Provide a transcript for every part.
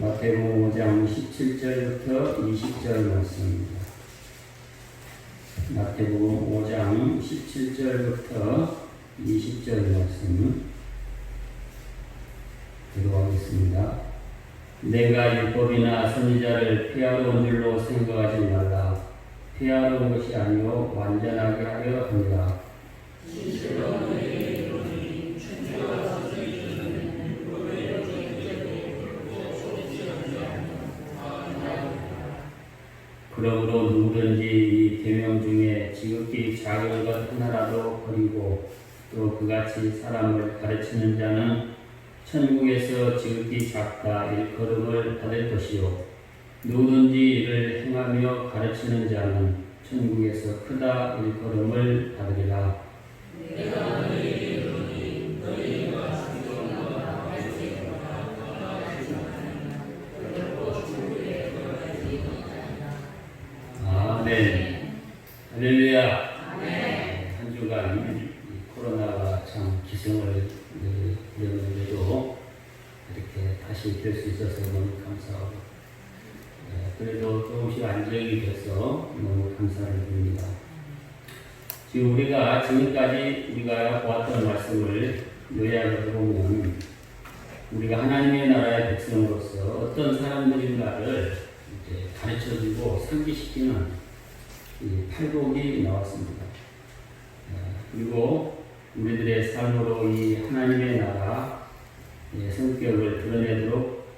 마태복음 5장 17절부터 20절 말씀입니다. 마태복음 5장 17절부터 20절 말씀 기도하겠습니다. 내가 율법이나 선지자를 폐하러 온 줄로 생각하지 말라. 폐하러 온 것이 아니요 완전하게 하려 합니다. 그러므로 누구든지 이 계명 중에 지극히 작은 것 하나라도 버리고 또 그같이 사람을 가르치는 자는 천국에서 지극히 작다 일컬음을 받을 것이요 누구든지 이를 행하며 가르치는 자는 천국에서 크다 일컬음을 받으리라. 아멘. 할렐루야. 한 주간 코로나가 참 기승을 부렸는데도 이렇게 다시 될 수 있어서 너무 감사하고 그래도 조금씩 안정이 돼서 너무 감사를 드립니다. 지금 우리가 지금까지 우리가 보았던 말씀을 요약을 해보면 우리가 하나님의 나라의 백성으로서 어떤 사람들인가를 이제 가르쳐주고 상기시키는 이 팔복이 나왔습니다. 그리고 우리들의 삶으로 이 하나님의 나라 성격을 드러내도록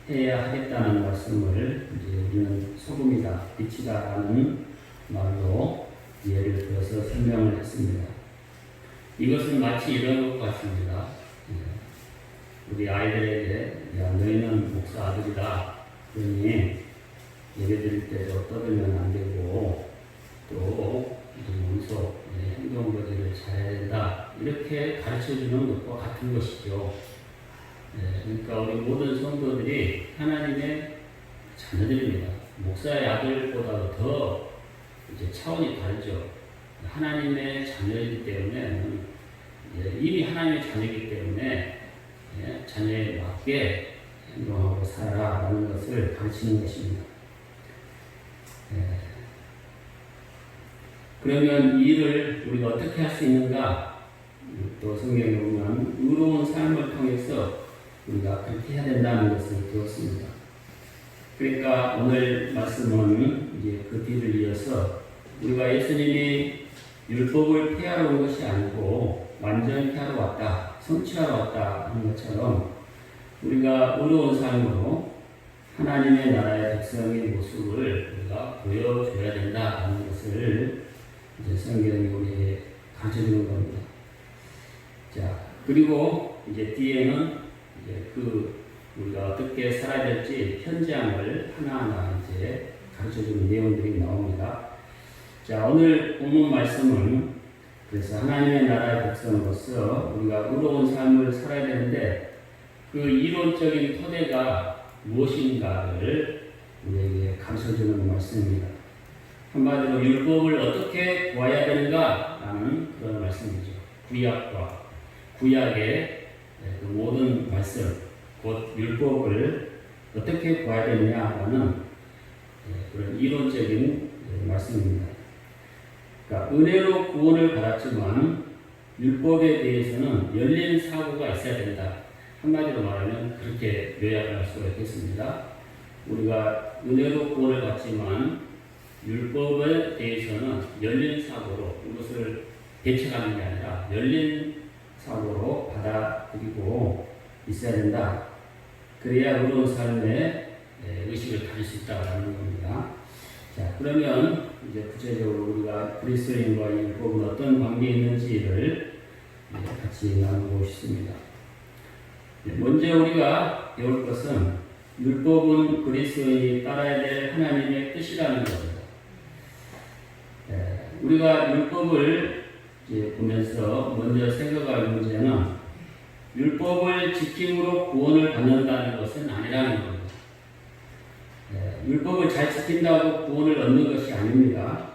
해야 하겠다는 말씀을 이제 우리는 소금이다, 빛이다라는 말로 예를 들어서 설명을 했습니다. 이것은 마치 이런 것 같습니다. 우리 아이들에게 야 너희는 목사 아들이다. 그러니 예배 드릴 때도 떠들면 안 되고 또 몸소 행동거리를 잘해야 된다. 이렇게 가르쳐주는 것과 같은 것이죠. 그러니까 우리 모든 성도들이 하나님의 자녀들입니다. 목사의 아들보다 더 이제 차원이 다르죠. 하나님의 자녀이기 때문에 이미 하나님의 자녀이기 때문에 자녀에 맞게 행동하고 살아라는 것을 가르치는 것입니다. 그러면 이 일을 우리가 어떻게 할 수 있는가? 또 성경에 보면 의로운 삶을 통해서 우리가 그렇게 해야 된다는 것을 배웠습니다. 그러니까 오늘 말씀은 이제 그 뒤를 이어서 우리가 예수님이 율법을 폐하러 온 것이 아니고 완전히 하러 왔다, 성취하러 왔다 하는 것처럼 우리가 의로운 삶으로 하나님의 나라의 백성의 모습을 우리가 보여줘야 된다는 것을 이제 성경이 우리에게 가르쳐주는 겁니다. 자, 그리고 이제 뒤에는 이제 우리가 어떻게 살아야 될지 현장을 하나하나 이제 가르쳐주는 내용들이 나옵니다. 자, 오늘 본문 말씀은 그래서 하나님의 나라의 백성으로서 우리가 의로운 삶을 살아야 되는데 그 이론적인 토대가 무엇인가를 우리에게 가르쳐주는 말씀입니다. 한마디로 율법을 어떻게 보아야 되는가라는 그런 말씀이죠. 구약과 구약의 그 모든 말씀, 곧 율법을 어떻게 보아야 되느냐라는 그런 이론적인 말씀입니다. 그러니까 은혜로 구원을 받았지만 율법에 대해서는 열린 사고가 있어야 된다. 한마디로 말하면 그렇게 요약할 수가 있겠습니다. 우리가 은혜로 구원을 받지만 율법에 대해서는 열린 사고로 이것을 배척하는 게 아니라 열린 사고로 받아들이고 있어야 된다. 그래야 의로운 삶에 의식을 가질 수 있다는 겁니다. 자, 그러면 이제 구체적으로 우리가 그리스도인과 율법은 어떤 관계에 있는지를 같이 나누고 싶습니다. 먼저 우리가 배울 것은 율법은 그리스도인이 따라야 될 하나님의 뜻이라는 겁니다. 우리가 율법을 이제 보면서 먼저 생각할 문제는 율법을 지킴으로 구원을 받는다는 것은 아니라는 겁니다. 율법을 잘 지킨다고 구원을 얻는 것이 아닙니다.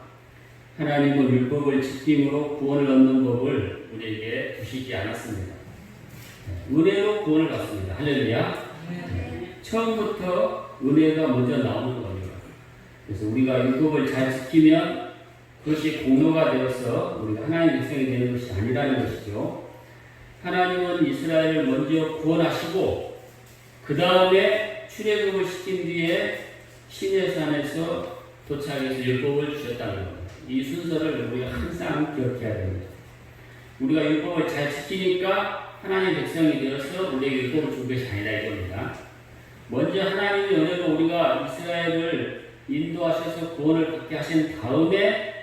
하나님은 율법을 지킴으로 구원을 얻는 법을 우리에게 주시지 않았습니다. 은혜로 구원을 받습니다. 할렐루야. 처음부터 은혜가 먼저 나오는 겁니다. 그래서 우리가 율법을 잘 지키면 그것이 공로가 되어서 우리가 하나님의 백성이 되는 것이 아니라는 것이죠. 하나님은 이스라엘을 먼저 구원하시고 그 다음에 출애굽을 시킨 뒤에 시내산에서 도착해서 율법을 주셨다는 겁니다. 이 순서를 우리가 항상 기억해야 됩니다. 우리가 율법을 잘 지키니까 하나님의 백성이 되어서 우리에게 율법을 준 것이 아니라 이겁니다. 먼저 하나님의 은혜로 우리가 이스라엘을 인도하셔서 구원을 받게 하신 다음에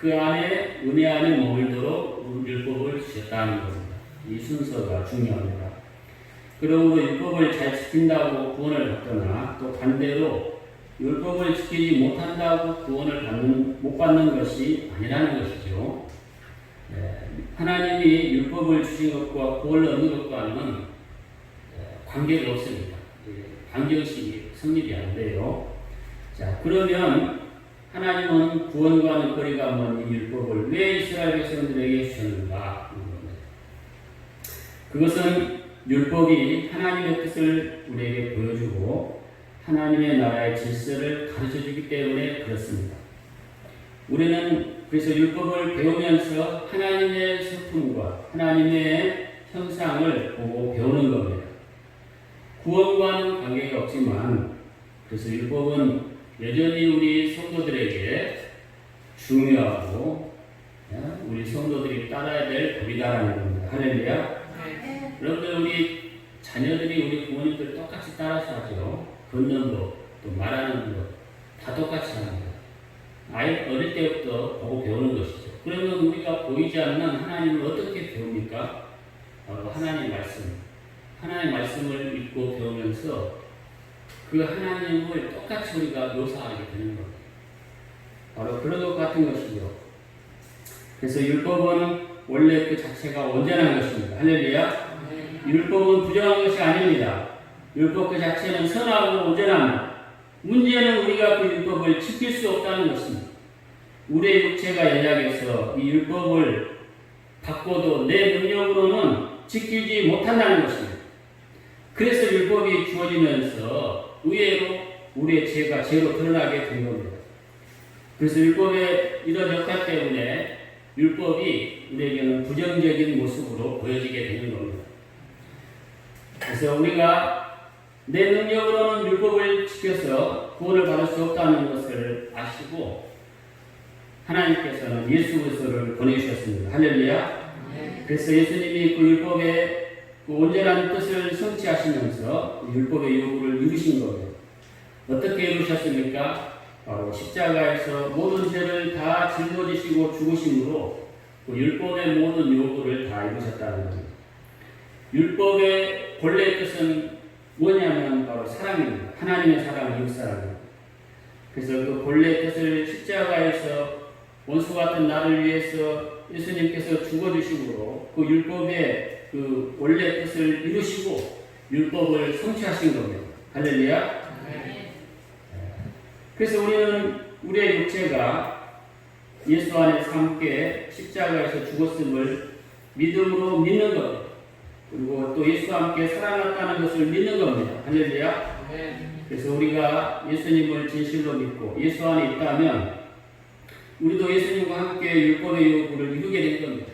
그 안에 은혜 안에 머물도록 율법을 주셨다는 겁니다. 이 순서가 중요합니다. 그러므로 율법을 잘 지킨다고 구원을 받거나 또 반대로 율법을 지키지 못한다고 구원을 못 받는 것이 아니라는 것이죠. 하나님이 율법을 주신 것과 구원을 얻는 것과는 관계가 없습니다. 방정식이 성립이 안 돼요. 자, 그러면 하나님은 구원과는 거리가 먼 이 율법을 왜 이스라엘 백성들에게 주셨는가? 그것은 율법이 하나님의 뜻을 우리에게 보여주고 하나님의 나라의 질서를 가르쳐주기 때문에 그렇습니다. 우리는 그래서 율법을 배우면서 하나님의 성품과 하나님의 형상을 보고 배우는 겁니다. 구원과는 관계가 없지만 그래서 율법은 여전히 우리 성도들에게 중요하고 우리 성도들이 따라야 될 법이다라는 겁니다. 할렐루야. 여러분들 우리 자녀들이 우리 부모님들 똑같이 따라서 하죠. 걷는 법, 또 말하는 법 다 똑같이 합니다. 아이 어릴 때부터 보고 배우는 것이죠. 그러면 우리가 보이지 않는 하나님을 어떻게 배웁니까? 바로 하나님의 말씀. 하나님의 말씀을 읽고 배우면서 그 하나님을 똑같이 우리가 묘사하게 되는 겁니다. 바로 그런 것 같은 것이죠. 그래서 율법은 원래 그 자체가 온전한 것입니다. 할렐루야. 율법은 부정한 것이 아닙니다. 율법 그 자체는 선하고 온전합니다. 문제는 우리가 그 율법을 지킬 수 없다는 것입니다. 우리의 육체가 연약해서 이 율법을 받고도 내 능력으로는 지키지 못한다는 것입니다. 그래서 율법이 주어지면서 의외로 우리의 죄가 죄로 드러나게 된 겁니다. 그래서 율법의 이런 역할 때문에 율법이 우리에게는 부정적인 모습으로 보여지게 되는 겁니다. 그래서 우리가 내 능력으로는 율법을 지켜서 구원을 받을 수 없다는 것을 아시고 하나님께서는 예수 그리스도를 보내주셨습니다. 할렐루야. 그래서 예수님이 그 율법의 그 온전한 뜻을 성취하시면서 율법의 요구를 이루신 겁니다. 어떻게 이루셨습니까? 바로 십자가에서 모든 죄를 다 짊어지시고 죽으심으로 그 율법의 모든 요구를 다 이루셨다는 겁니다. 율법의 본래 뜻은 뭐냐면 바로 사랑입니다. 하나님의 사랑, 이웃 사랑입니다. 그래서 그 본래 뜻을 십자가에서 원수 같은 나를 위해서 예수님께서 죽어주심으로 그 율법의 그 원래 뜻을 이루시고 율법을 성취하신 겁니다. 할렐루야. 그래서 우리는 우리의 육체가 예수 안에서 함께 십자가에서 죽었음을 믿음으로 믿는 겁니다. 그리고 또 예수와 함께 살아났다는 것을 믿는 겁니다. 할렐루야. 그래서 우리가 예수님을 진실로 믿고 예수 안에 있다면 우리도 예수님과 함께 율법의 요구를 이루게 된 겁니다.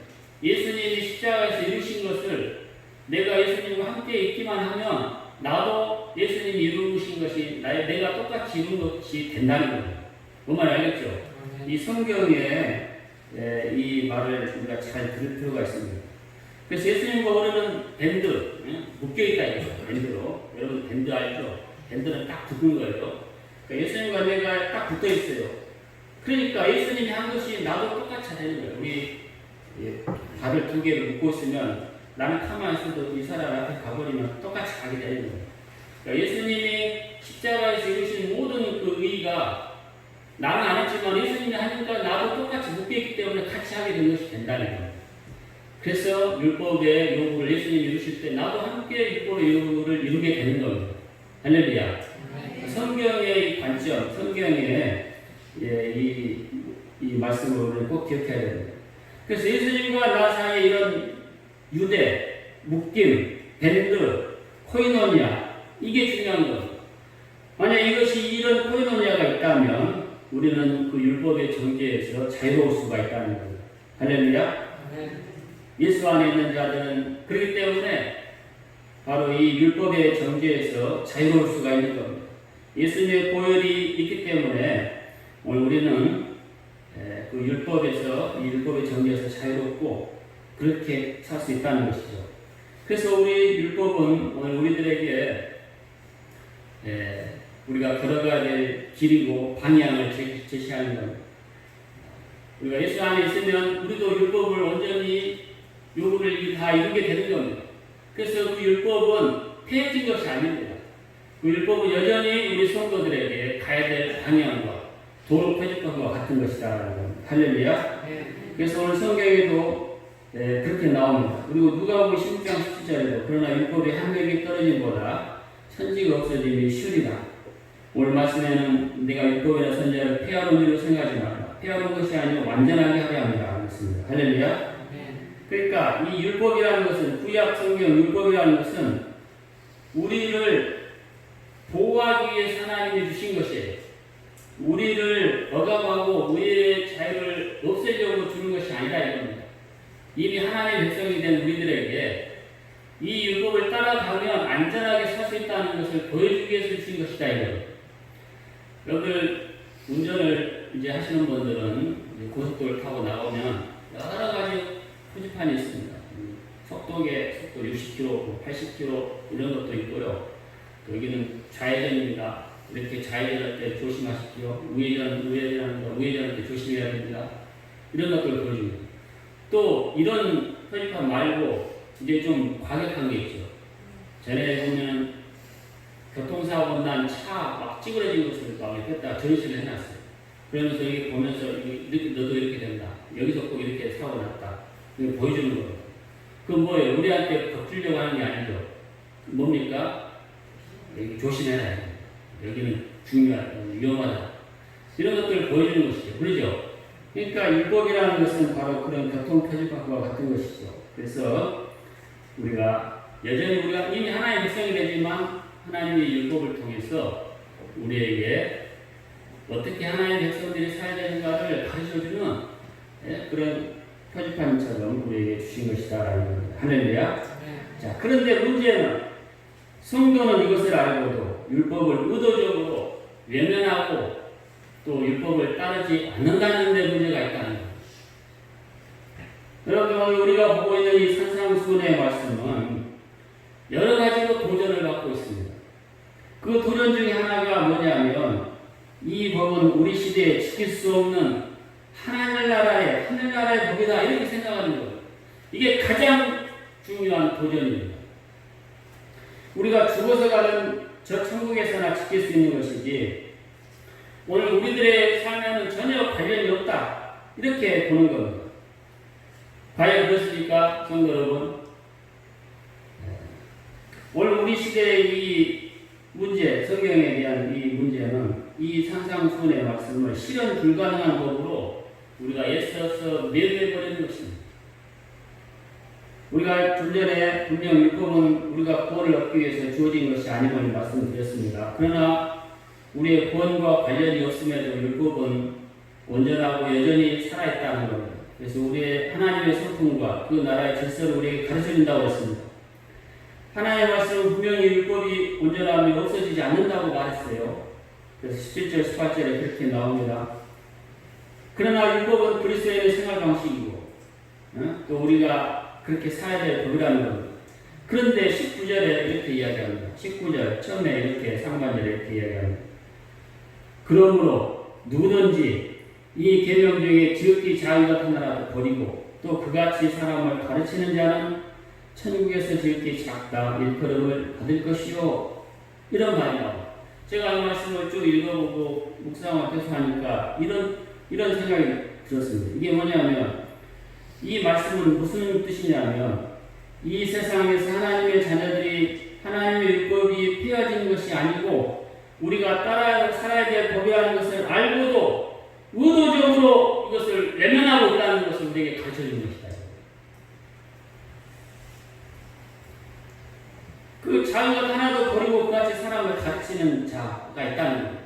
예수님이 십자가에서 이루신 것을 내가 예수님과 함께 있기만 하면 나도 예수님이 이루신 것이 내가 똑같이 이룬 것이 된다는 겁니다. 뭔 말 알겠죠? 이 성경에 이 말을 우리가 잘 들을 필요가 있습니다. 그래서 예수님과 우리는 밴드, 묶여있다 이거죠. 밴드로. 여러분 밴드 알죠? 밴드는 딱 붙는 거예요. 그러니까 예수님과 내가 딱 붙어 있어요. 그러니까 예수님이 한 것이 나도 똑같이 되는 거예요. 우리 발을 두 개를 묶고 있으면 나는 가만히 있어도 이 사람 앞에 가버리면 똑같이 가게 되는 거예요. 그러니까 예수님이 십자가에서 이루신 모든 그 의의가 나는 안 했지만 예수님이 하니까 나도 똑같이 묶여있기 때문에 같이 하게 된 것이 된다는 거예요. 그래서 율법의 요구를 예수님이 이루실 때 나도 함께 율법의 요구를 이루게 되는 겁니다. 할렐루야. 성경의 관점, 성경의 이 말씀을 꼭 기억해야 됩니다. 그래서 예수님과 나 사이에 이런 유대, 묶임, 밴드, 코이노니아 이게 중요한 거예요. 만약 이것이 이런 코이노니아가 있다면 우리는 그 율법의 정죄에서 자유로울 수가 있다는 거예요. 할렐루야. 예수 안에 있는 자들은 그렇기 때문에 바로 이 율법의 정죄에서 자유로울 수가 있는 겁니다. 예수님의 보혈이 있기 때문에 오늘 우리는 그 율법에서 이 율법의 정죄에서 자유롭고 그렇게 살 수 있다는 것이죠. 그래서 우리 율법은 오늘 우리들에게 우리가 걸어가야 될 길이고 방향을 제시하는 겁니다. 우리가 예수 안에 있으면 우리도 율법을 온전히 요구를 다 이루게 되는 겁니다. 그래서 그 율법은 폐해진 것이 아닙니다. 그 율법은 여전히 우리 성도들에게 가야 될 방향과 도로 표적과 같은 것이다. 할렐루야. 그래서 오늘 성경에도 그렇게 나옵니다. 그리고 누가복음 16장 17절에도 그러나 율법의 한 획이 떨어짐보다 천지가 없어짐이 쉬우리라. 오늘 말씀에는 내가 율법이나 선지자를 폐하는 일로 생각하지 말라. 폐하는 것이 아니라 완전하게 하려 합니다. 그렇습니다. 할렐루야. 그러니까 이 율법이라는 것은 구약 성경 율법이라는 것은 우리를 보호하기 위해서 하나님이 주신 것이에요. 우리를 억압하고 우리의 자유를 없애려고 주는 것이 아니다 이겁니다. 이미 하나님의 백성이 된 우리들에게 이 율법을 따라가면 안전하게 살 수 있다는 것을 보여주기 위해서 주신 것이다 이거예요. 여러분들 운전을 이제 하시는 분들은 이제 고속도로를 타고 나오면 여러 가지 표지판이 있습니다. 속도 60km, 80km 이런 것도 있고요. 여기는 좌회전입니다. 이렇게 좌회전할 때 조심하십시오. 우회전할 때 조심해야 됩니다. 이런 것들을 보여줍니다. 또 이런 표지판 말고 이제 좀 과격한 게 있죠. 전에 보면 교통사고 난 차 막 찌그러진 것을 막 이렇게 했다가 전시를 해놨어요. 그러면서 여기 보면서 이렇게 너도 이렇게 된다. 여기서 꼭 이렇게 사고 났다. 이거 보여주는 거예요. 그건 뭐예요? 우리한테 덮으려고 하는 게 아니죠. 뭡니까? 여기 조심해라. 여기는 위험하다. 이런 것들을 보여주는 것이죠. 그러죠? 그러니까 율법이라는 것은 바로 그런 교통표지판과 같은 것이죠. 그래서 우리가 여전히 우리가 이미 하나님의 백성이 되지만 하나님의 율법을 통해서 우리에게 어떻게 하나님의 백성들이 살아야 되는가를 가르쳐주는 그런 표지판처럼 우리에게 주신 것이다라는 겁니다. 할렐루야. 자, 그런데 문제는 성도는 이것을 알고도 율법을 의도적으로 외면하고 또 율법을 따르지 않는다는 데 문제가 있다는 겁니다. 여러분, 우리가 보고 있는 이 산상수훈의 말씀은 여러 가지로 도전을 받고 있습니다. 그 도전 중에 하나가 뭐냐면 이 법은 우리 시대에 지킬 수 없는 하늘나라의 법이다 이렇게 생각하는 거예요. 이게 가장 중요한 도전입니다. 우리가 죽어서 가는 저 천국에서나 지킬 수 있는 것이지 오늘 우리들의 삶에는 전혀 관련이 없다 이렇게 보는 겁니다. 과연 그렇습니까? 성도 여러분? 오늘 우리 시대의 이 문제, 성경에 대한 이 문제는 이 산상수훈의 말씀을 실현 불가능한 법으로 우리가 애써서 내려버리는 것입니다. 우리가 좀 전에 분명 율법은 우리가 구원을 얻기 위해서 주어진 것이 아님을 말씀드렸습니다. 그러나 우리의 구원과 관련이 없음에도 율법은 온전하고 여전히 살아있다는 겁니다. 그래서 우리의 하나님의 성품과 그 나라의 질서를 우리에게 가르쳐준다고 했습니다. 하나님의 말씀은 분명히 율법이 온전함이 없어지지 않는다고 말했어요. 그래서 17절, 18절에 그렇게 나옵니다. 그러나 율법은 그리스도인의 생활 방식이고 또 우리가 그렇게 살아야 될 법이라는 겁니다. 그런데 19절에 이렇게 이야기합니다. 19절 처음에 이렇게 상반절에 이렇게 이야기합니다. 그러므로 누구든지 이 계명 중에 지극히 작은 것 하나라도 버리고 또 그같이 사람을 가르치는 자는 천국에서 지극히 작다 일컬음을 받을 것이요. 이런 말이 나와요. 제가 이 말씀을 쭉 읽어보고 묵상을 계속 하니까 이런 생각이 들었습니다. 이게 뭐냐면 이 말씀은 무슨 뜻이냐면 이 세상에서 하나님의 자녀들이 하나님의 율법이 폐해진 것이 아니고 우리가 따라 살아야 될 법이라는 것을 알고도 의도적으로 이것을 외면하고 있다는 것을 우리에게 가르쳐주는 것이다. 그 작은 것 하나도 버리고 그같이 사람을 가르치는 자가 있다는 거예요.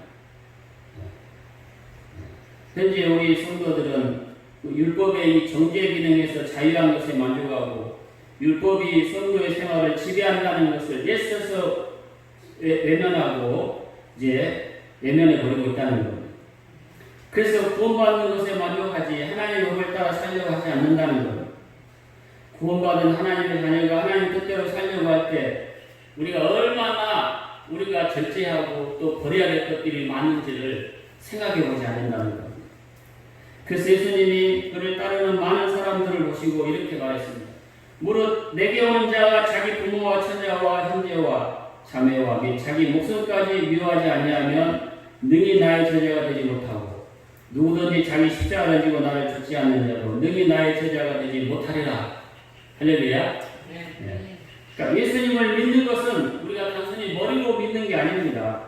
현재 우리 성도들은 율법의 이 정죄 기능에서 자유한 것에 만족하고 율법이 성도의 생활을 지배한다는 것을 애써서 외면하고 이제 외면해 버리고 있다는 겁니다. 그래서 구원받는 것에 만족하지 하나님의 법을 따라 살려고 하지 않는다는 겁니다. 구원받은 하나님의 자녀가 하나님 뜻대로 살려고 할 때 우리가 얼마나 우리가 절제하고 또 버려야 될 것들이 많은지를 생각해 보지 않는다는 겁니다. 그래서 예수님이 그를 따르는 많은 사람들을 보시고 이렇게 말했습니다. 무릇 내게 오는 자가 자기 부모와 처자와 형제와 자매와 및 자기 목숨까지 미워하지 아니하면 능히 나의 제자가 되지 못하고 누구든지 자기 십자가를 지고 나를 좇지 않는 자로 능히 나의 제자가 되지 못하리라. 할렐루야. 네. 그러니까 예수님을 믿는 것은 우리가 단순히 머리로 믿는 게 아닙니다.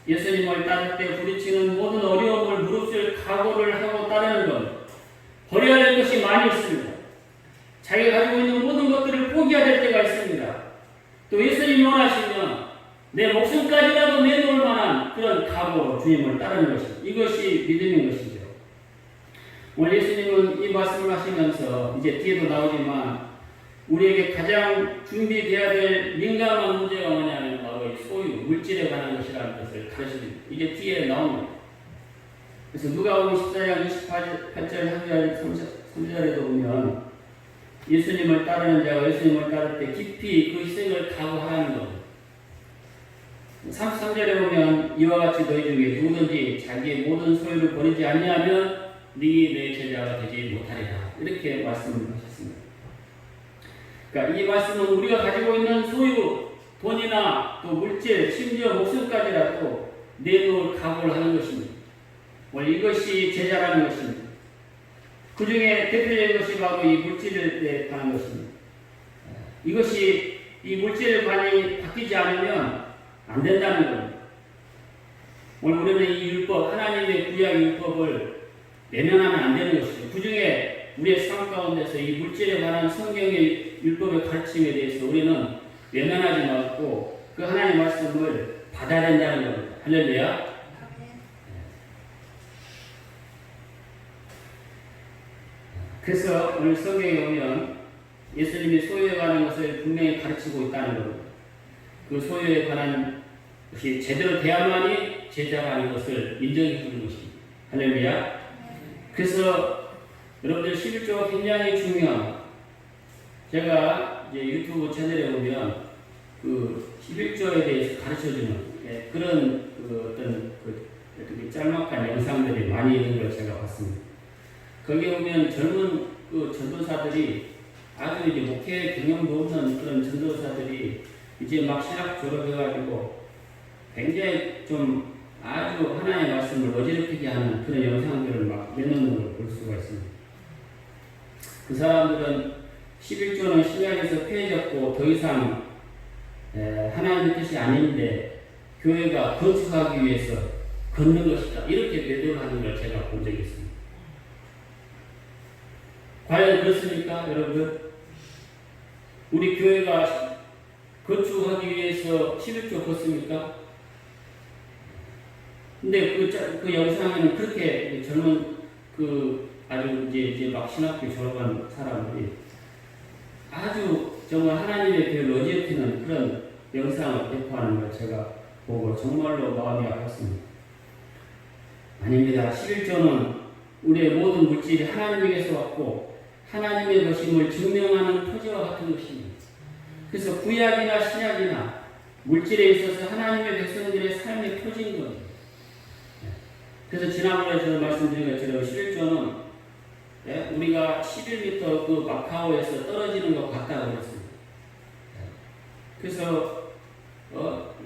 예수님을 따를 때 부딪히는 모든 어려움을 무릅쓸 각오를 하고 따르는 것. 버려야 될 것이 많이 있습니다. 자기가 가지고 있는 모든 것들을 포기해야 될 때가 있습니다. 또 예수님이 원하시면 내 목숨까지라도 내놓을 만한 그런 각오로 주님을 따르는 것이 이것이 믿음인 것이죠. 오늘 예수님은 이 말씀을 하시면서 이제 뒤에도 나오지만 우리에게 가장 준비되어야 될 민감한 문제가 뭐냐면 바로 소유, 물질에 관한 것이라는 것을 가르쳐줍니다. 이게 뒤에 나옵니다. 그래서 누가복음 14장 28절 3절에도 보면 예수님을 따르는 자가 예수님을 따를 때 깊이 그 희생을 각오하라는 겁니다. 33절에 보면 이와 같이 너희 중에 누구든지 자기의 모든 소유를 버리지 아니하면 네 내 제자가 되지 못하리라. 이렇게 말씀을 하셨습니다. 그러니까 이 말씀은 우리가 가지고 있는 소유, 돈이나 또 물질, 심지어 목숨까지라도 내놓을 각오를 하는 것입니다. 이것이 제자라는 것입니다. 그 중에 대표적인 것이 바로 이 물질에 관한 것입니다. 이것이 이 물질의 관이 바뀌지 않으면 안 된다는 겁니다. 오늘 우리는 이 율법, 하나님의 구약 율법을 외면하면 안 되는 것이죠. 그 중에 우리의 삶 가운데서 이 물질에 관한 성경의 율법의 가르침에 대해서 우리는 외면하지 말고 그 하나님의 말씀을 받아야 된다는 겁니다. 할렐루야. 그래서 오늘 성경에 보면 예수님이 소유에 관한 것을 분명히 가르치고 있다는 겁니다. 그 소유에 관한 것이 제대로 돼야만이 제자가 아닌 것을 인정해 주는 것입니다. 할렐루야. 그래서 여러분들 11조가 굉장히 중요합니다. 제가 이제 유튜브 채널에 보면 그 11조에 대해서 가르쳐주는 그런 어떤 짤막한 영상들이 많이 있는 걸 제가 봤습니다. 거기에 보면 젊은 그 전도사들이 아주 이제 목회 경험도 없는 그런 전도사들이 이제 막 신학 졸업해가지고 굉장히 좀 아주 하나의 말씀을 어지럽히게 하는 그런 영상들을 막 내놓는 걸 볼 수가 있습니다. 그 사람들은 11조는 신약에서 폐해졌고 더 이상 하나님의 뜻이 아닌데 교회가 건축하기 위해서 걷는 것이다. 이렇게 매도를 하는 걸 제가 본 적이 있습니다. 과연 그렇습니까, 여러분? 우리 교회가 건축하기 위해서 11조 걷습니까? 근데 그 영상에는 그렇게 젊은 아주 이제 막 신학교 졸업한 사람들이 아주 정말 하나님의 교회를 어지럽히는 그런 영상을 배포하는 걸 제가 보고 정말로 마음이 아팠습니다. 아닙니다. 11조는 우리의 모든 물질이 하나님에게서 왔고 하나님의 것임을 증명하는 토지와 같은 것입니다. 그래서 구약이나 신약이나 물질에 있어서 하나님의 백성들의 삶의 표지인 겁니다. 그래서 지난번에 제가 말씀드린 것처럼 11조는 우리가 11m 그 마카오에서 떨어지는 것 같다고 그랬습니다. 그래서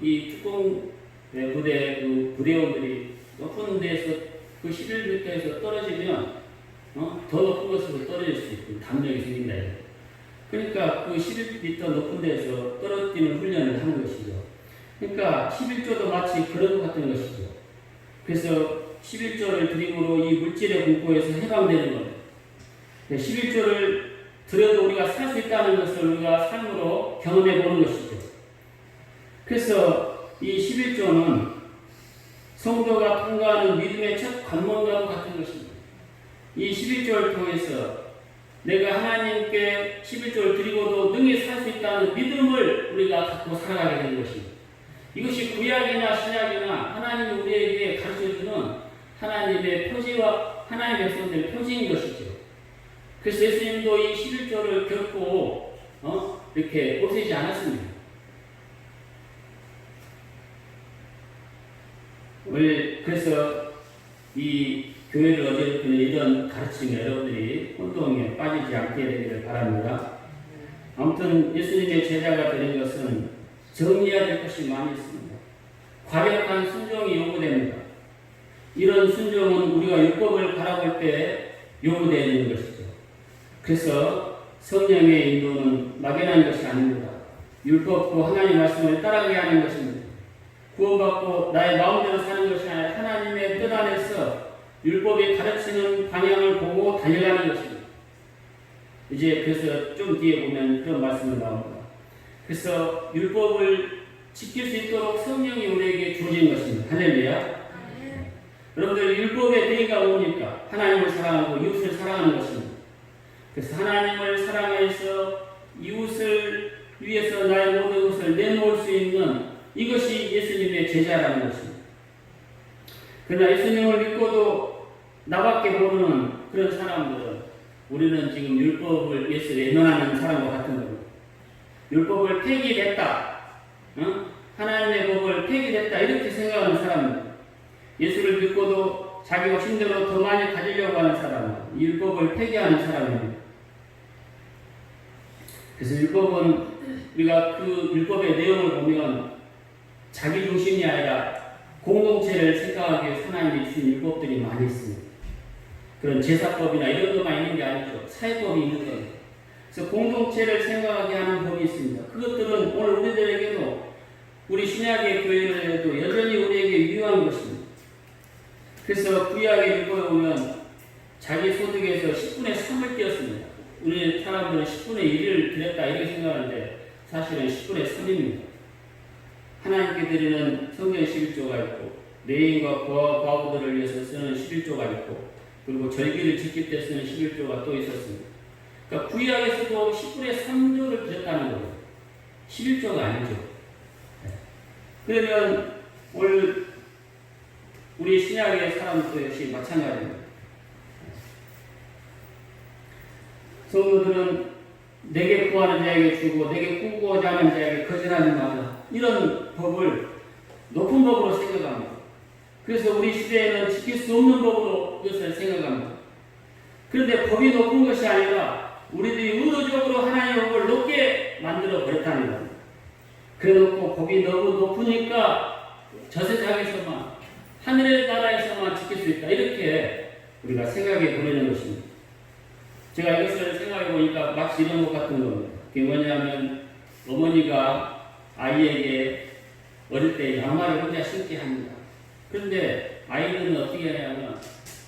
이 특공 부대 그 부대원들이 높은 데서 그 11m에서 떨어지면 더 높은 곳으로 떨어질 수 있고 담력이 생긴다. 그러니까 그 11m 높은 데서 떨어지는 훈련을 하는 것이죠. 그러니까 11조도 마치 그런 것 같은 것이죠. 그래서 11조를 드림으로 이 물질의 공포에서 해방되는 것. 11조를 들여도 우리가 살 수 있다는 것을 우리가 삶으로 경험해 보는 것이죠. 그래서 이 11조는 성도가 통과하는 믿음의 첫 관문과도 같은 것입니다. 이 11조를 통해서 내가 하나님께 11조를 드리고도 능히 살 수 있다는 믿음을 우리가 갖고 살아가게 되는 것입니다. 이것이 구약이나 신약이나 하나님이 우리에게 가르쳐주는 하나님의 표지와 하나님의 백성들의 표지인 것이죠. 그래서 예수님도 이 11조를 결코 이렇게 없애지 않았습니다. 그래서 이 교회를 어제부터는 이런 가르침에 여러분들이 혼동에 빠지지 않게 되기를 바랍니다. 아무튼 예수님의 제자가 되는 것은 정리해야 될 것이 많이 있습니다. 과격한 순종이 요구됩니다. 이런 순종은 우리가 율법을 바라볼 때 요구되는 것이죠. 그래서 성령의 인도는 막연한 것이 아닙니다. 율법과 하나님의 말씀을 따라가게 하는 것입니다. 구원받고 나의 마음대로 사는 것이 아니라 하나님의 뜻 안에서 율법이 가르치는 방향을 보고 달려가는 것입니다. 이제 그래서 좀 뒤에 보면 그런 말씀이 나옵니다. 그래서 율법을 지킬 수 있도록 성령이 우리에게 주어진 것입니다. 할렐루야. 여러분들 율법의 대의가 뭡니까? 하나님을 사랑하고 이웃을 사랑하는 것입니다. 그래서 하나님을 사랑해서 이웃을 위해서 나의 모든 것을 내놓을 수 있는 이것이 예수님의 제자라는 것입니다. 그러나 예수님을 믿고도 나밖에 모르는 그런 사람들은 우리는 지금 율법을 예수 외면하는 사람과 같은 겁니다. 율법을 폐기했다. 하나님의 법을 폐기했다. 이렇게 생각하는 사람입니다. 예수를 믿고도 자기 욕심대로 더 많이 가지려고 하는 사람은 율법을 폐기하는 사람입니다. 그래서 율법은 우리가 그 율법의 내용을 보면 자기 중심이 아니라 공동체를 생각하기 위해 하나님이 주신 율법들이 많이 있습니다. 그런 제사법이나 이런 것만 있는 게 아니죠. 사회법이 있는 거예요. 그래서 공동체를 생각하게 하는 법이 있습니다. 그것들은 오늘 우리들에게도 우리 신약의 교회에도 여전히 우리에게 유효한 것입니다. 그래서 구약의 율법에 보면 자기 소득에서 10분의 3을 띄었습니다. 우리 사람들은 10분의 1을 드렸다 이렇게 생각하는데 사실은 10분의 3입니다. 하나님께 드리는 성경 11조가 있고 레인과 과부들을 위해서 쓰는 11조가 있고 그리고 절기를 지킬 때 쓰는 11조가 또 있었습니다. 그러니까 구약에서도 10분의 3조를 드렸다는 거예요. 11조가 아니죠. 그러면 오늘 우리 신약의 사람도 역시 마찬가지입니다. 성도들은 내게 구하는 자에게 주고 내게 꾸고자 하는 자에게 거절하지 마라. 이런 법을 높은 법으로 생각합니다. 그래서 우리 시대에는 지킬 수 없는 법으로 이것을 생각합니다. 그런데 법이 높은 것이 아니라 우리들이 의도적으로 하나님의 법을 높게 만들어 버렸다는 겁니다. 그래놓고 법이 너무 높으니까 저 세상에서만 하늘의 나라에서만 지킬 수 있다. 이렇게 우리가 생각해 보내는 것입니다. 제가 이것을 생각해 보니까 마치 이런 것 같은 겁니다. 그게 뭐냐면 어머니가 아이에게 어릴 때 양말을 혼자 신게 합니다. 그런데 아이들은 어떻게 하냐면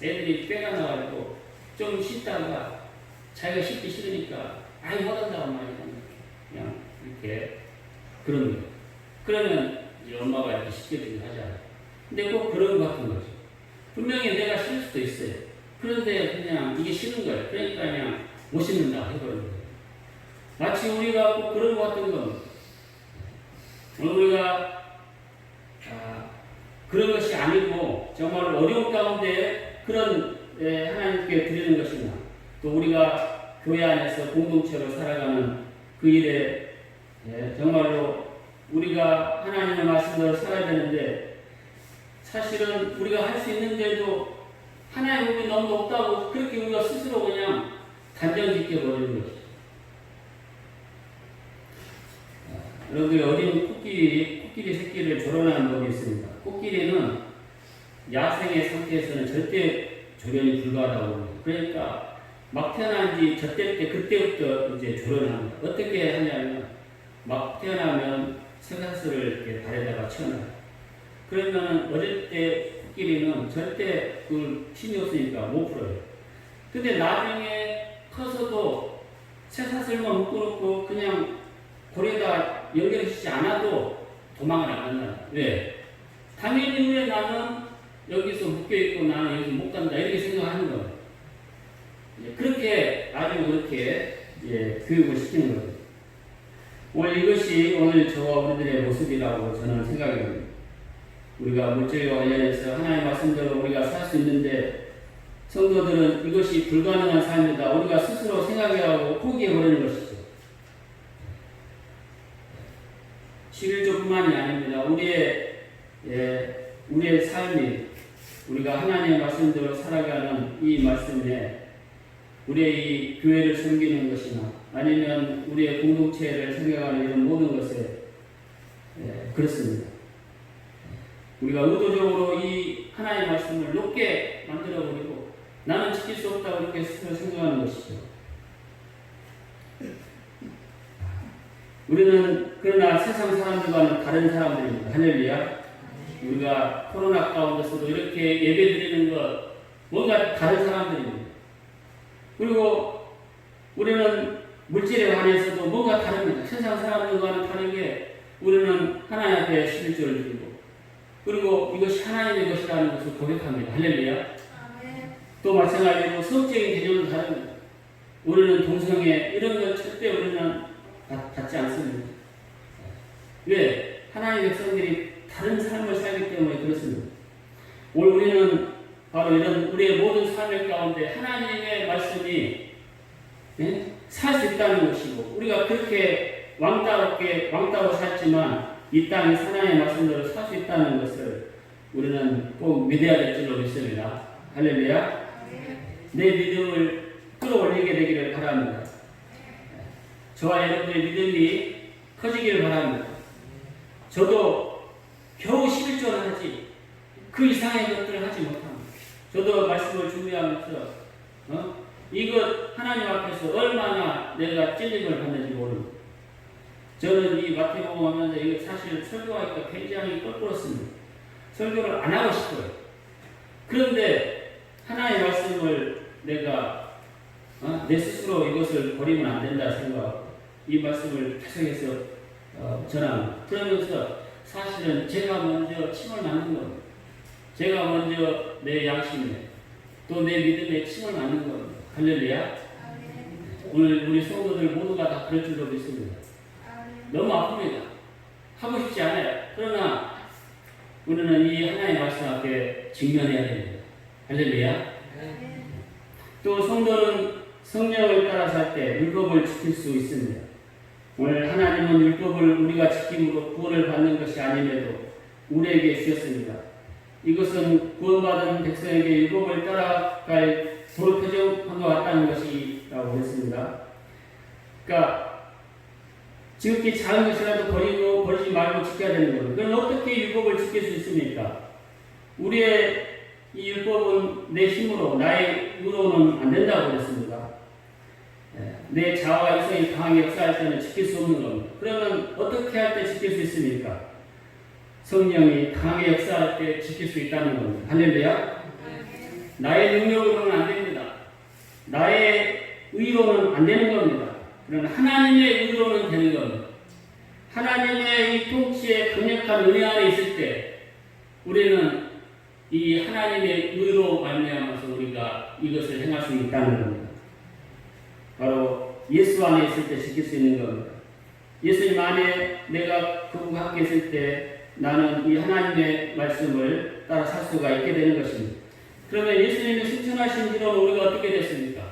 애들이 뼈가 나가지고 좀 신다가 자기가 신기 싫으니까 아이 못한다고 말이야. 그냥 이렇게 그런 거예요. 그러면 이제 엄마가 이렇게 시켜주긴 하잖아요. 근데 꼭 그런 것 같은 거죠. 분명히 내가 싫을 수도 있어요. 그런데 그냥 이게 싫은 거예요. 그러니까 그냥 못 신는다 해버리는 거예요. 마치 우리가 꼭 그런 것 같은 겁니다. 우리가 그런 것이 아니고 정말 어려운 가운데 그런 하나님께 드리는 것이나 또 우리가 교회 안에서 공동체로 살아가는 그 일에 정말로 우리가 하나님의 말씀대로 살아야 되는데 사실은 우리가 할 수 있는데도 하나님의 법이 너무 높다고 그렇게 우리가 스스로 그냥 단정짓게 버리는 것이죠. 여러분들 어린 코끼리 새끼를 조련하는 법이 있습니다. 코끼리는 야생의 상태에서는 절대 조련이 불가하다고 합니다. 그러니까 막 태어난 지 저때 때 그때부터 이제 조련합니다. 어떻게 하냐면 막 태어나면 쇠사슬을 이렇게 발에다가 채워놔요. 그러면 어릴 때 코끼리는 절대 그걸 힘이 없으니까 못 풀어요. 근데 나중에 커서도 쇠사슬만 묶어놓고 그냥 고리에다 연결시키지 않아도 도망을 안 간다. 왜? 당연히 왜 나는 여기서 묶여있고 나는 여기서 못 간다. 이렇게 생각하는 거예요. 그렇게, 아주 그렇게, 교육을 시키는 거예요. 이것이 오늘 저와 우리들의 모습이라고 저는 생각이 듭니다. 우리가 물질과 관련해서 하나님의 말씀대로 우리가 살 수 있는데, 성도들은 이것이 불가능한 삶이다. 우리가 스스로 생각하고 포기해버리는 것이죠. 11조뿐만이 아닙니다. 우리의 삶이 우리가 하나님의 말씀대로 살아가는 이 말씀에 우리의 이 교회를 섬기는 것이나 아니면 우리의 공동체를 생각하는 이런 모든 것에 그렇습니다. 우리가 의도적으로 이 하나님의 말씀을 높게 만들어버리고 나는 지킬 수 없다고 이렇게 스스로 생각하는 것이죠. 우리는 그러나 세상 사람들과는 다른 사람들입니다. 할렐루야. 우리가 코로나 가운데서도 이렇게 예배 드리는 것 뭔가 다른 사람들입니다. 그리고 우리는 물질에 관해서도 뭔가 다릅니다. 세상 사람들과는 다르게 우리는 하나님 앞에 11조를 드리고 그리고 이것이 하나님의 것이라는 것을 고백합니다. 할렐루야. 또 마찬가지로 성적인 개념은 다릅니다. 우리는 동성애 이런 건 절대 우리는 받지 않습니다. 왜? 하나님의 백성들이 다른 삶을 살기 때문에 그렇습니다. 오늘 우리는 바로 이런 우리의 모든 삶의 가운데 하나님의 말씀이 살 수 있다는 것이고 우리가 그렇게 왕따로 살지만 이 땅에 하나님의 말씀대로 살 수 있다는 것을 우리는 꼭 믿어야 될 줄로 믿습니다. 할렐루야. 내 믿음을 끌어올리게 되기를 바랍니다. 저와 여러분의 믿음이 커지기를 바랍니다. 저도 겨우 11조를 하지 그 이상의 것들을 하지 못합니다. 저도 말씀을 준비하면서 이것 하나님 앞에서 얼마나 내가 찔림을 받는지 모릅니다. 저는 이 마태복음 하면서 이거 사실 설교하기가 굉장히 껄끄럽습니다. 설교를 안 하고 싶어요. 그런데 하나님의 말씀을 내가 내 스스로 이것을 버리면 안 된다 생각하고 이 말씀을 계속해서 전합니다. 그러면서 사실은 제가 먼저 침을 맞는 겁니다. 제가 먼저 내 양심에 또 내 믿음에 침을 맞는 겁니다. 할렐루야. 오늘 우리 성도들 모두가 다 그럴 줄로 믿습니다. 너무 아픕니다. 하고 싶지 않아요. 그러나 우리는 이 하나님의 말씀 앞에 직면해야 됩니다. 할렐루야. 또 성도는 성령을 따라 살 때 율법을 지킬 수 있습니다. 오늘 하나님은 율법을 우리가 지킴으로 구원을 받는 것이 아님에도 우리에게 주셨습니다. 이것은 구원받은 백성에게 율법을 따라갈 도로 표정함과 같다는 것이라고 했습니다. 그러니까 지극히 작은 것이라도 버리지 말고 지켜야 되는 겁니다. 그럼 어떻게 율법을 지킬 수 있습니까? 우리의 이 율법은 내 힘으로 나의 의로는 안 된다고 그랬습니다. 내 자아와 이성이 강하게 역사할 때는 지킬 수 없는 겁니다. 그러면 어떻게 할 때 지킬 수 있습니까? 성령이 강하게 역사할 때 지킬 수 있다는 겁니다. 할렐루야. 나의 능력으로는 안 됩니다. 나의 의로는 안 되는 겁니다. 그러나 하나님의 의로는 되는 겁니다. 하나님의 이 통치의 강력한 은혜 안에 있을 때 우리는 이 하나님의 의로 말미암아서 우리가 이것을 행할 수 있다는 겁니다. 바로 예수 안에 있을 때 지킬 수 있는 겁니다. 예수님 안에 내가 그분과 함께 있을 때 나는 이 하나님의 말씀을 따라 살 수가 있게 되는 것입니다. 그러면 예수님이 승천하신 뒤로는 우리가 어떻게 됐습니까?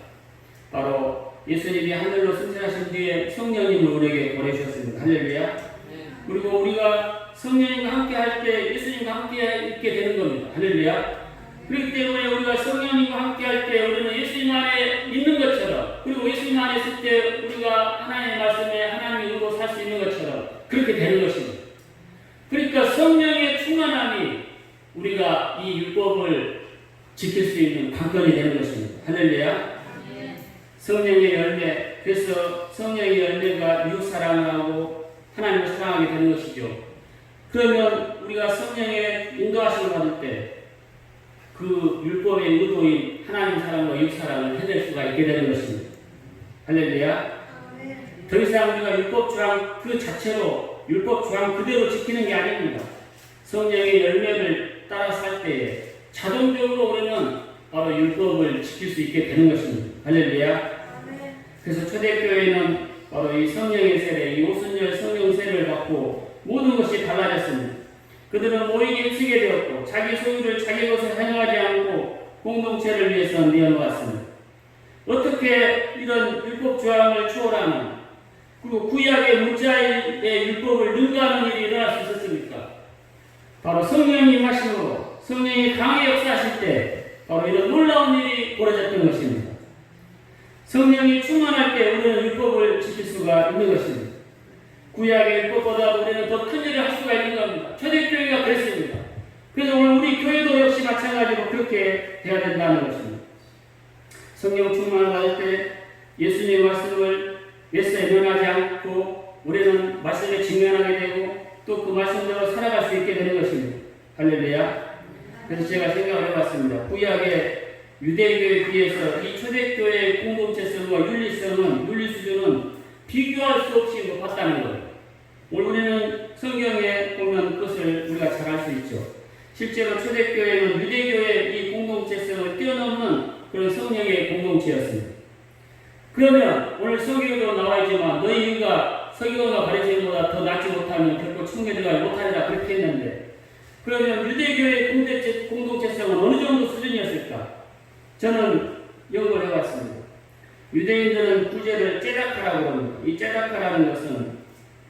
바로 예수님이 하늘로 승천하신 뒤에 성령님을 우리에게 보내주셨습니다. 할렐루야. 그리고 우리가 성령님과 함께 할 때 예수님과 함께 있게 되는 겁니다. 할렐루야. 그렇기 때문에 우리가 성령님과 함께 할 때 우리는 예수님 안에 있는 것처럼 그리고 예수님 안에 있을 때 우리가 하나님의 말씀에 하나님의 의로 살 수 있는 것처럼 그렇게 되는 것입니다. 그러니까 성령의 충만함이 우리가 이 율법을 지킬 수 있는 관건이 되는 것입니다. 할렐루야. 성령의 열매, 그래서 성령의 열매가 이웃 사랑하고 하나님을 사랑하게 되는 것이죠. 그러면 우리가 성령의 인도하심을 받을 때 그 율법의 의도인 하나님 사랑과 이웃 사랑을 해낼 수가 있게 되는 것입니다. 할렐루야. 더 이상 우리가 율법주랑 그 자체로 율법 조항 그대로 지키는 게 아닙니다. 성령의 열매를 따라 살 때에 자동적으로 우리는 바로 율법을 지킬 수 있게 되는 것입니다. 할렐루야. 그래서 초대교회는 바로 이 성령의 세례, 이 오순절 성령 세례를 받고 모든 것이 달라졌습니다. 그들은 모이게 쓰게 되었고 자기 소유를 자기 것에 행하지 않고 공동체를 위해서 내어놓았습니다. 어떻게 이런 율법 조항을 초월하는 그리고 구약의 문자의 율법을 능가하는 일이 일어날 수 있었습니까? 바로 성령이 임하심으로 성령이 강하게 역사하실 때 바로 이런 놀라운 일이 벌어졌던 것입니다. 성령이 충만할 때 우리는 율법을 지킬 수가 있는 것입니다. 구약의 율법보다 우리는 더 큰 일을 할 수가 있는 겁니다. 초대교회가 그랬습니다. 그래서 오늘 우리 교회도 역시 마찬가지로 그렇게 돼야 된다는 것입니다. 성령 충만을 받을 때 예수님의 말씀을 예수에 면하지 않고 우리는 말씀에 직면하게 되고 또 그 말씀대로 살아갈 수 있게 되는 것입니다. 할렐루야. 그래서 제가 생각을 해봤습니다. 구약의 유대교에 비해서 이 초대교회의 공동체성과 윤리 수준은 비교할 수 없이 높았다는 거예요. 오늘 우리는 성경에 보면 그것을 우리가 잘 알 수 있죠. 실제로 초대교회는 유대교회의 이 공동체성을 뛰어넘는 그런 성령의 공동체였습니다. 그러면 오늘 서기관도 나와 있지만 너희가 서기관과 가르치는 것보다 더 낫지 못하면 결코 천국에 들어가지 못하리라 그렇게 했는데 그러면 유대교회의 공동체성은 어느 정도 수준이었을까? 저는 연구를 해봤습니다. 유대인들은 구제를 째다카라고 합니다. 이 째다카라는 것은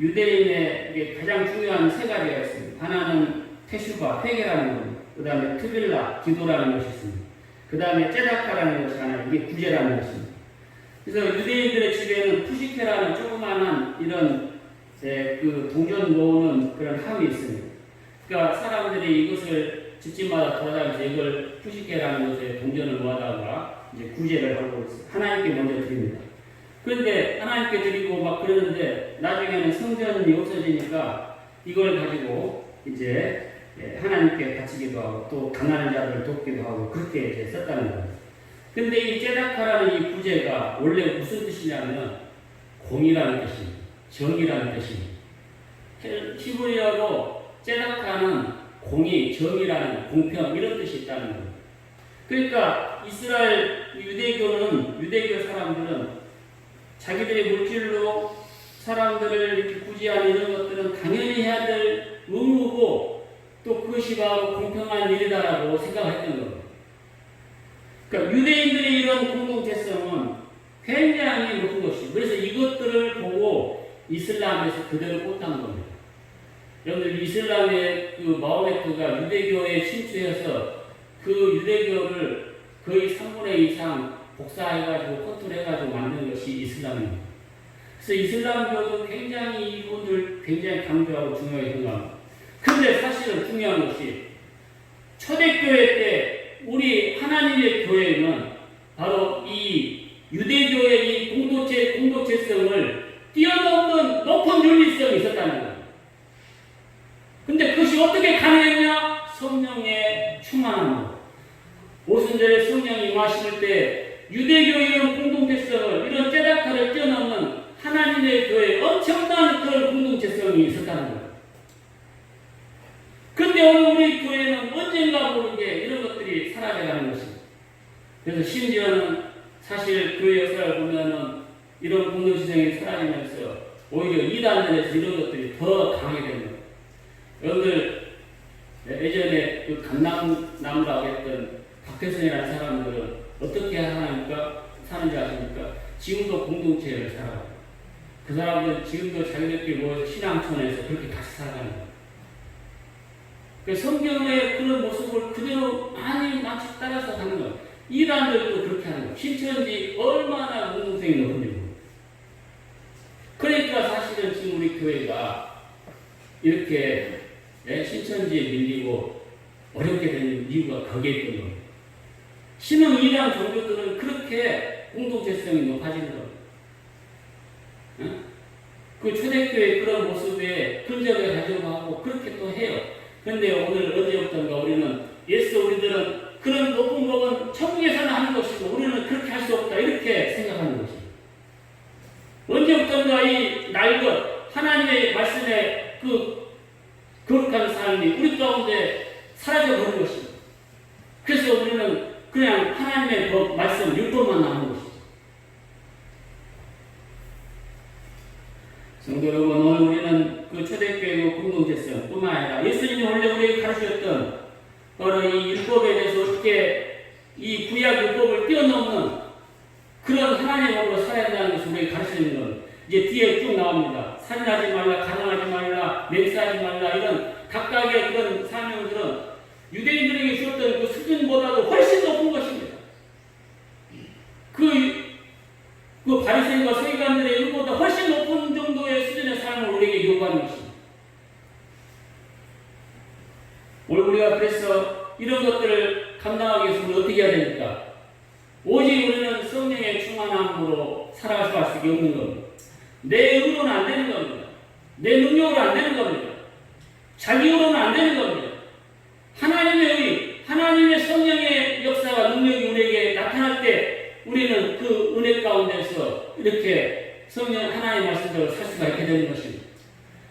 유대인의 가장 중요한 세 가지가 있습니다. 하나는 테슈바, 회개라는 겁니다. 그 다음에 트빌라, 기도라는 것이 있습니다. 그 다음에 째다카라는 것이 하나, 이게 구제라는 것입니다. 그래서 유대인들의 집에는 푸시케라는 조그마한 이런 그 동전 모으는 그런 함이 있습니다. 그러니까 사람들이 이것을 집집마다 돌아다니면서 이걸 푸시케라는 것에 동전을 모아다가 이제 구제를 하고 있어요. 하나님께 먼저 드립니다. 그런데 하나님께 드리고 막 그러는데 나중에는 성전이 없어지니까 이걸 가지고 이제 하나님께 바치기도 하고 또 가난한 자들을 돕기도 하고 그렇게 이제 썼다는 겁니다. 근데 이 째다카라는 이 구제가 원래 무슨 뜻이냐면 공이라는 뜻입니다. 정의라는 뜻입니다. 히브리어로 째다카는 공의, 정의라는 공평 이런 뜻이 있다는 겁니다. 그러니까 이스라엘 유대교 사람들은 자기들의 물질로 사람들을 이렇게 구제하는 이런 것들은 당연히 해야 될 의무고 또 그것이 바로 공평한 일이다라고 생각했던 겁니다. 그러니까 유대인들의 이런 공동체성은 굉장히 높은 것이고 그래서 이것들을 보고 이슬람에서 그대로 꽂는 겁니다. 여러분들 이슬람의 그 마호메트가 유대교에 침투해서 그 유대교를 거의 3분의 2 이상 복사해가지고 컨트롤해가지고 만든 것이 이슬람입니다. 그래서 이슬람교도 굉장히 이분들 굉장히 강조하고 중요하게 생각합니다. 그런데 사실은 중요한 것이 초대교회 때 우리 하나님의 교회는 바로 이 유대교의 이 공동체성을 뛰어넘는 높은 윤리성이 있었다는 거예요. 근데 그것이 어떻게 가능했냐? 성령의 충만함으로. 오순절에 성령이 임하실 때 유대교의 이런 공동체성을 이런 째다카를 뛰어넘는 하나님의 교회에 엄청난 그런 공동체성이 있었다는 거예요. 그런데 오늘 우리 교회는 언젠가 모르게 이런 것들이 사라져가는 것입니다. 그래서 심지어는 사실 교회 역사를 보면은 이런 공동체성이 사라지면서 오히려 이단들에서 이런 것들이 더 강하게 되는 거예요. 여러분들 예전에 그 감남나무라고 했던 박태선이라는 사람들은 어떻게 사는지 아십니까? 지금도 공동체를 살아요. 그 사람들은 지금도 자기들끼리 모여서 신앙촌에서 그렇게 같이 살아가는 거예요. 성경의 그런 모습을 그대로 많이 따라서 가는 거예요. 이단들도 그렇게 하는 거예요. 신천지 얼마나 공동성이 높은지. 그러니까 사실은 지금 우리 교회가 이렇게 신천지에 밀리고 어렵게 되는 이유가 거기에 있던 겁니다. 신흥 이단 종교들은 그렇게 공동체성이 높아지는 겁니다. 그 초대교회의 그런 모습에 근접을 가지고 하고 그렇게 또 해요. 그런데 오늘 어제부터인가 우리는 우리들은 그런 높은 법은 천국에서는 하는 것이고 우리는 그렇게 할 수 없다 이렇게 생각하는 것입니다. 언제부터인가 이 날것 하나님의 말씀에 그 거룩한 삶이 우리 가운데 사라져 버린 것입니다. 그래서 우리는 그냥 하나님의 법, 말씀, 율법만 남은 것이죠. 성도 여러분, 오늘 우리는 그 초대교회 공동체성 뿐만 아니라 예수님이 원래 우리에게 가르치셨던 바로 이 율법에 대해서 어떻게 이 구약 율법을 뛰어넘는 그런 하나님으로 살아야 한다는 것을 우리에게 가르치는 건 이제 뒤에 쭉 나옵니다. 살인하지 말라, 가난하지 말라, 맹세하지 말라, 이런 각각의 그런 사명들은 유대인들에게 주었던 그 수준보다도 훨씬 높은 것입니다. 그 바리새인과 서기관들의 일보다 훨씬 높은 정도의 수준의 삶을 우리에게 요구하는 것입니다. 오늘 우리가 그래서 이런 것들을 감당하기 위해서 우리는 어떻게 해야 됩니까? 오직 우리는 성령의 충만함으로 살아갈 수밖에 없는 겁니다. 내 의로는 안 되는 겁니다. 내 능력으로 안 되는 겁니다. 자기 의로는 안 되는 겁니다. 하나님의 의, 하나님의 성령의 역사와 능력이 우리에게 나타날 때 우리는 그 은혜 가운데서 이렇게 성령 하나님의 말씀대로 살 수가 있게 되는 것입니다.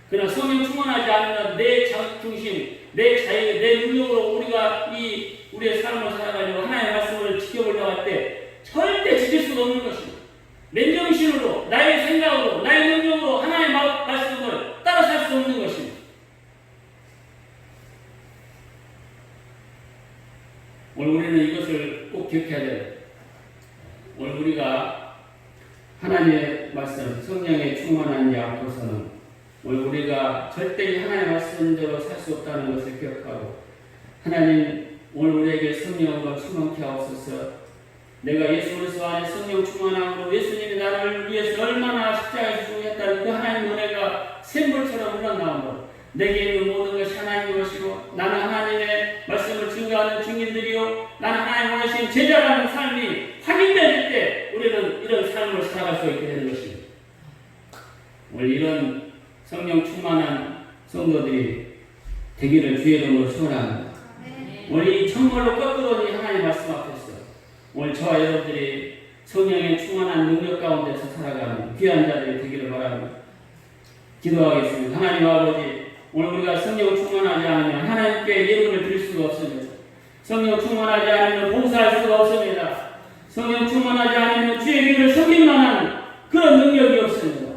그러나 성령 충만하지 않으면 내 자중심, 내 자유, 내 능력으로 우리가 우리의 삶을 살아가지고 하나님의 말씀을 지켜보려고 할 때 절대 지킬 수가 없는 것입니다. 맨정신으로, 나의 생각으로, 나의 능력으로 하나님의 말씀을 따라 살 수 없는 것입니다. 오늘 우리는 이것을 꼭 기억해야 돼요. 오늘 우리가 하나님의 말씀, 성령의 충만한 자 앞에서는 오늘 우리가 절대 하나님의 말씀대로 살 수 없다는 것을 기억하고, 하나님 오늘 우리에게 성령으로 충만케 하옵소서. 내가 예수 그리스도 안에 성령 충만함으로 예수님이 나를 위해서 얼마나 십자가에 죽으셨다는 그 하나님의 은혜가 샘물처럼 흘러나오므로 내게 있는 모든 것이 하나님의 것이고 나는 하나님의 말씀을 증거하는 증인들이요 나는 하나님 원하신 제자라는 삶이 확인될 때 우리는 이런 삶을 살아갈 수 있게 되는 것입니다. 오늘 이런 성령 충만한 성도들이 되기를 주의 이름으로 축원합니다. 오늘 이 정말로 거꾸로 이 하나님의 말씀 앞에서 오늘 저와 여러분들이 성령의 충만한 능력 가운데서 살아가는 귀한 자들이 되기를 바랍니다. 기도하겠습니다. 하나님 아버지, 오늘 우리가 성령 충만하지 않으면 하나님께 예물을 드릴 수가 없습니다. 성령 충만하지 않으면 봉사할 수가 없습니다. 성령 충만하지 않으면 주의 길을 섬길 만한 그런 능력이 없습니다.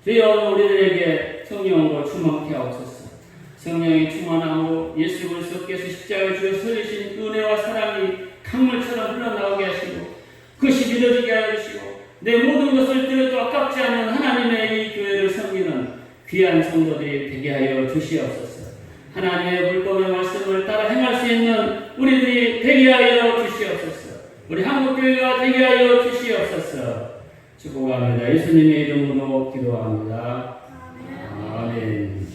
주여 오늘 우리들에게 성령으로 충만케 하옵소서. 성령의 충만함으로 예수 그리스도께서 십자가에 주어 설리신 그 은혜와 사랑이 강물처럼 흘러나오게 하시고 그것이 믿어지게 하여 주시고 내 모든 것을 드려도 아깝지 않은 하나님의 이 교회를 섬기는 귀한 성도들이 되게 하여 주시옵소서. 하나님의 불법의 말씀을 따라 행할 수 있는 우리들이 되게 하여 주시옵소서. 우리 한국교회가 되게 하여 주시옵소서. 축복합니다. 예수님의 이름으로 기도합니다. 아멘.